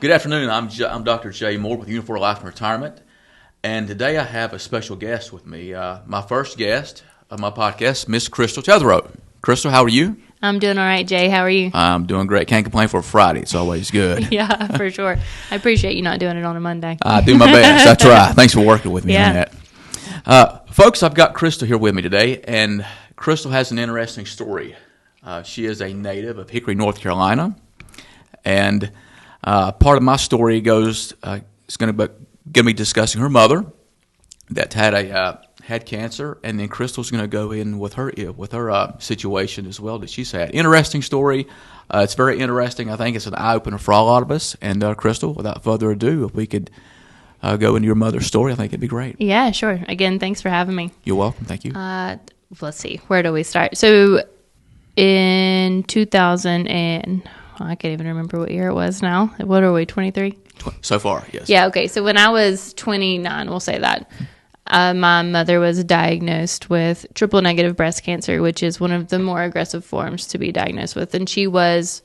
Good afternoon. I'm Dr. Jay Moore with Unifour Life and Retirement, and today I have a special guest with me. My first guest of my podcast, Miss Krystal Totherow. Krystal, how are you? I'm doing all right, Jay. How are you? I'm doing great. Can't complain for a Friday. It's always good. Yeah, for sure. I appreciate you not doing it on a Monday. I do my best. I try. Thanks for working with me on that. Folks, I've got Krystal here with me today, and Krystal has an interesting story. She is a native of Hickory, North Carolina, and part of my story is going to be discussing her mother that had cancer, and then Krystal's going to go in with her situation as well that she's had. Interesting story. It's very interesting. I think it's an eye opener for a lot of us. And Krystal, without further ado, if we could go into your mother's story, I think it'd be great. Yeah, sure. Again, thanks for having me. You're welcome. Thank you. Let's see. Where do we start? So in 2000 and I can't even remember what year it was now. What are we, 23? So far, yes. Yeah, okay. So when I was 29, we'll say that, my mother was diagnosed with triple-negative breast cancer, which is one of the more aggressive forms to be diagnosed with. And she was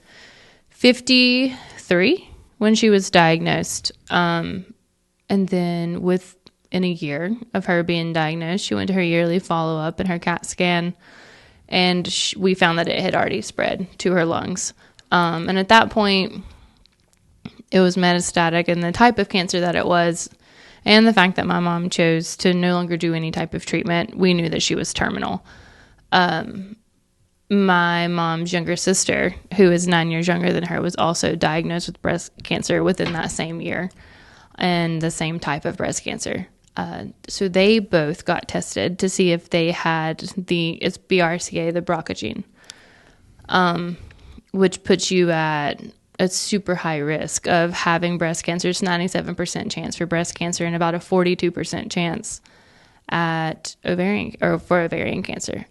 53 when she was diagnosed. And then within a year of her being diagnosed, she went to her yearly follow-up and her CAT scan, and we found that it had already spread to her lungs. And at that point, it was metastatic, and the type of cancer that it was, and the fact that my mom chose to no longer do any type of treatment, we knew that she was terminal. My mom's younger sister, who is 9 years younger than her, was also diagnosed with breast cancer within that same year, and the same type of breast cancer. So they both got tested to see if they had it's BRCA, the BRCA gene, which puts you at a super high risk of having breast cancer. It's 97% chance for breast cancer and about a 42% chance at ovarian cancer.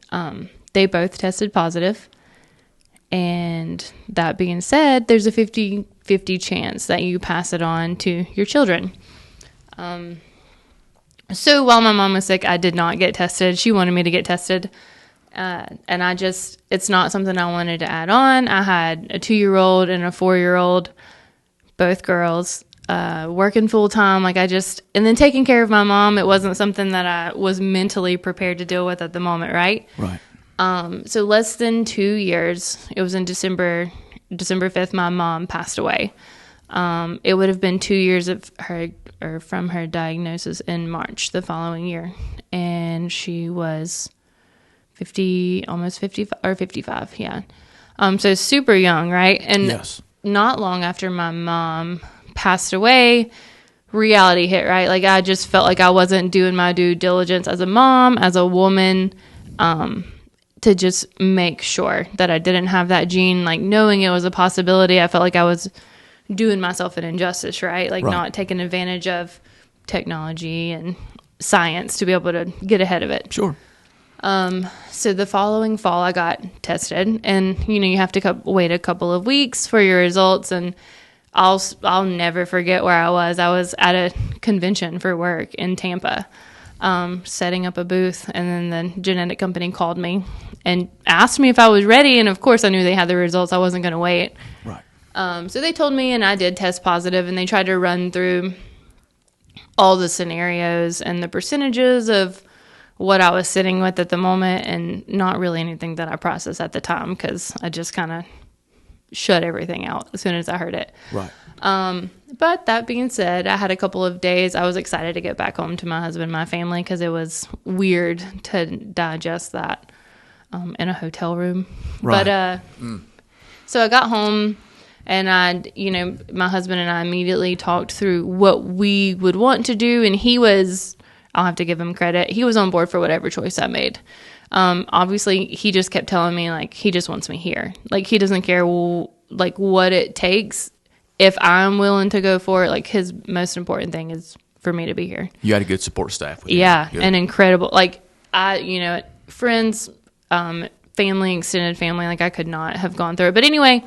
They both tested positive. And that being said, there's a 50-50 chance that you pass it on to your children. So while my mom was sick, I did not get tested. She wanted me to get tested. And it's not something I wanted to add on. I had a 2-year-old and a 4-year-old, both girls, working full time. And then taking care of my mom, it wasn't something that I was mentally prepared to deal with at the moment, right? Right. So less than 2 years, it was in December 5th, my mom passed away. It would have been 2 years from her diagnosis in March the following year. And she was 50, almost 55, or 55, yeah. So super young, right? And yes. Not long after my mom passed away, reality hit, right? I just felt like I wasn't doing my due diligence as a mom, as a woman, to just make sure that I didn't have that gene. Knowing it was a possibility, I felt like I was doing myself an injustice, right? Right. Not taking advantage of technology and science to be able to get ahead of it. Sure. So the following fall I got tested, and you have to wait a couple of weeks for your results, and I'll never forget where I was. I was at a convention for work in Tampa, setting up a booth, and then the genetic company called me and asked me if I was ready, and of course I knew they had the results. I wasn't going to wait. Right. So they told me, and I did test positive, and they tried to run through all the scenarios and the percentages of what I was sitting with at the moment, and not really anything that I processed at the time because I just kind of shut everything out as soon as I heard it. Right. But that being said, I had a couple of days. I was excited to get back home to my husband and my family because it was weird to digest that in a hotel room. Right. But so I got home, and my husband and I immediately talked through what we would want to do, and he was, I'll have to give him credit, he was on board for whatever choice I made. Obviously, he just kept telling me, he just wants me here. He doesn't care, what it takes. If I'm willing to go for it, his most important thing is for me to be here. You had a good support staff with you. Yeah, Good. and incredible. Friends, family, extended family, I could not have gone through it. But anyway,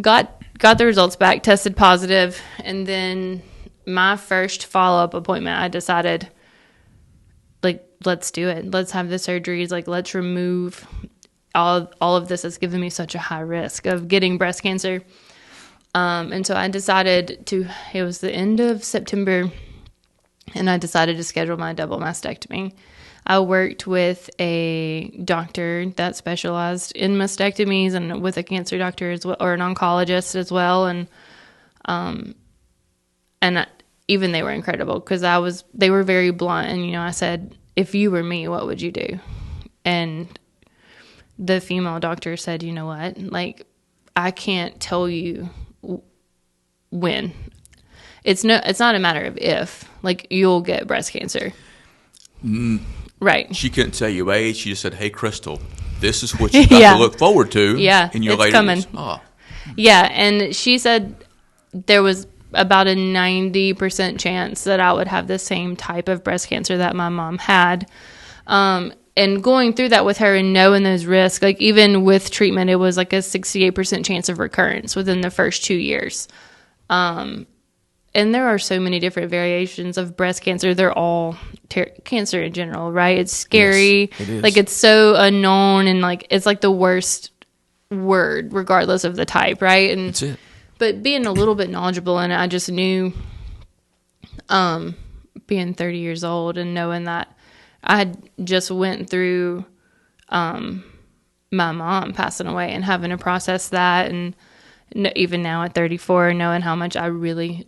got the results back, tested positive, and then my first follow-up appointment, I decided, let's do it. Let's have the surgeries. Let's remove all of this that's given me such a high risk of getting breast cancer. And so I decided it was the end of September, and I decided to schedule my double mastectomy. I worked with a doctor that specialized in mastectomies and with a cancer doctor as well, or an oncologist as well. And even they were incredible because they were very blunt. And, I said, if you were me, what would you do? And the female doctor said, you know what? Like, I can't tell you when. It's not a matter of if. Like, you'll get breast cancer. Right. She couldn't tell you age. She just said, hey, Krystal, this is what you got to look forward to in your later coming. years. Oh. Yeah, and she said there was about a 90% chance that I would have the same type of breast cancer that my mom had. And going through that with her and knowing those risks, like even with treatment, it was like a 68% chance of recurrence within the first 2 years. And there are so many different variations of breast cancer. They're all cancer in general, right? It's scary. Yes, it is. Like, it's so unknown, and like it's like the worst word, regardless of the type, right? And that's it. But being a little bit knowledgeable in it, I just knew, being 30 years old and knowing that I had just went through my mom passing away and having to process that, and even now at 34, knowing how much I really,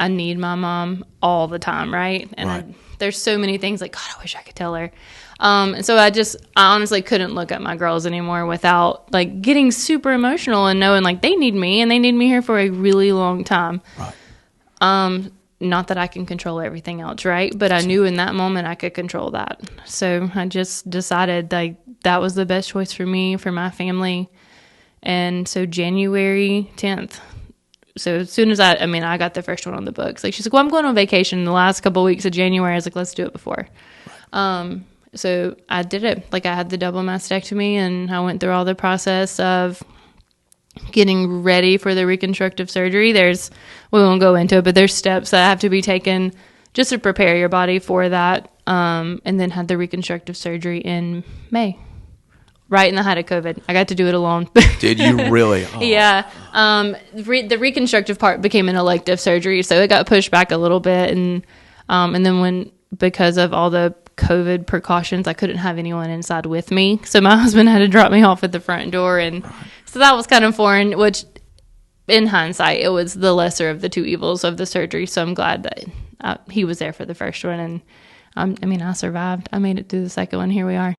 I need my mom all the time, right? And there's so many things, God, I wish I could tell her. And so I honestly couldn't look at my girls anymore without, getting super emotional and knowing, they need me, and they need me here for a really long time. Right. Not that I can control everything else, right? But I knew in that moment I could control that. So I just decided, that was the best choice for me, for my family. And so January 10th, so as soon as I got the first one on the books. She's like, well, I'm going on vacation the last couple of weeks of January. I was like, let's do it before. So I did it. I had the double mastectomy, and I went through all the process of getting ready for the reconstructive surgery. We won't go into it, but there's steps that have to be taken just to prepare your body for that. And then had the reconstructive surgery in May. Right in the height of COVID. I got to do it alone. Did you really? Oh. Yeah. The reconstructive part became an elective surgery, so it got pushed back a little bit. And then because of all the COVID precautions, I couldn't have anyone inside with me. So my husband had to drop me off at the front door. And so that was kind of foreign, which in hindsight, it was the lesser of the two evils of the surgery. So I'm glad that he was there for the first one. And I survived. I made it through the second one. Here we are.